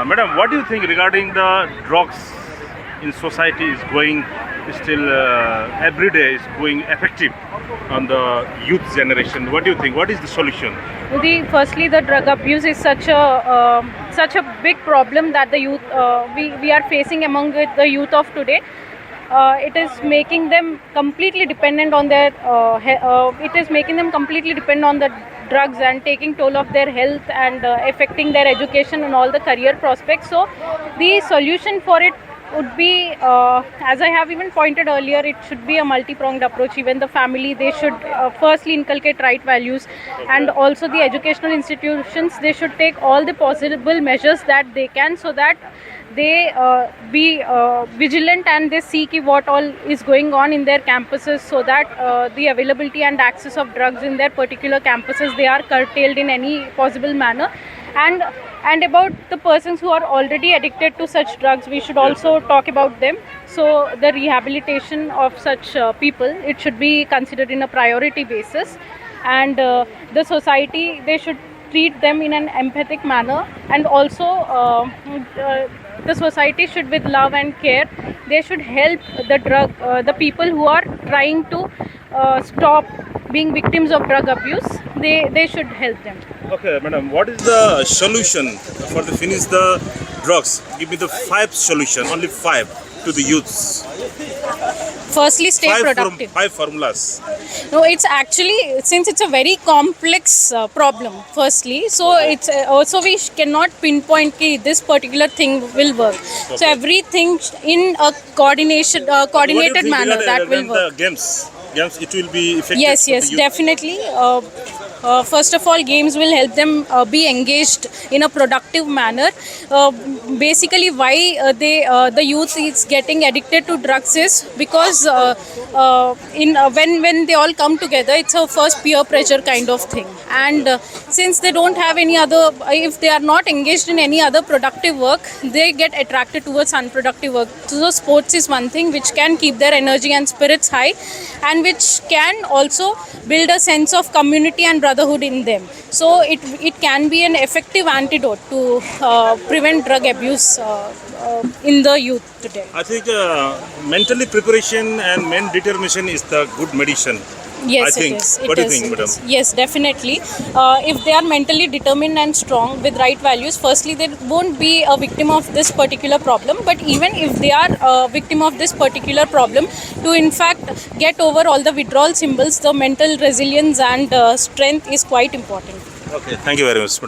Madam, what do you think regarding the drugs in society is going still every day is going effective on the youth generation? What do you think? What is the solution? Firstly, the drug abuse is such a big problem that the youth we are facing among the youth of today. It is making them completely dependent on their it is making them completely dependent on the drugs and taking toll of their health and affecting their education and all the career prospects. So the solution for it would be, as I have even pointed earlier, it should be a multi-pronged approach. Even the family, they should firstly inculcate right values, and also the educational institutions, they should take all the possible measures that they can, so that they be vigilant and they see what all is going on in their campuses, so that the availability and access of drugs in their particular campuses, they are curtailed in any possible manner. And about the persons who are already addicted to such drugs, we should also talk about them. So the rehabilitation of such people, it should be considered in a priority basis, and the society, they should treat them in an empathic manner, and also the society should, with love and care, they should help the people who are trying to stop being victims of drug abuse. They should help them. Okay, madam, what is the solution for the finish the drugs? Give me the 5 solution, only 5 to the youths. Firstly, stay productive. 5 formulas. No, it's actually, since it's a very complex problem, firstly, so it's also we cannot pinpoint this particular thing will work. Okay. So everything in a coordinated manner that will work. The games, it will be effective. Yes, definitely. First of all, games will help them be engaged in a productive manner. Basically, why the youth is getting addicted to drugs is because when they all come together, it's a first peer pressure kind of thing. And since they don't have any other, if they are not engaged in any other productive work, they get attracted towards unproductive work. So sports is one thing which can keep their energy and spirits high, and which can also build a sense of community and brotherhood in them. So it can be an effective antidote to prevent drug abuse in the youth today. I think mentally preparation and main determination is the good medicine. Yes, I think. it is. What do you think, madam? Yes, definitely. If they are mentally determined and strong with right values, firstly, they won't be a victim of this particular problem. But even if they are a victim of this particular problem, to in fact get over all the withdrawal symbols, the mental resilience and strength is quite important. Okay, thank you very much, madam.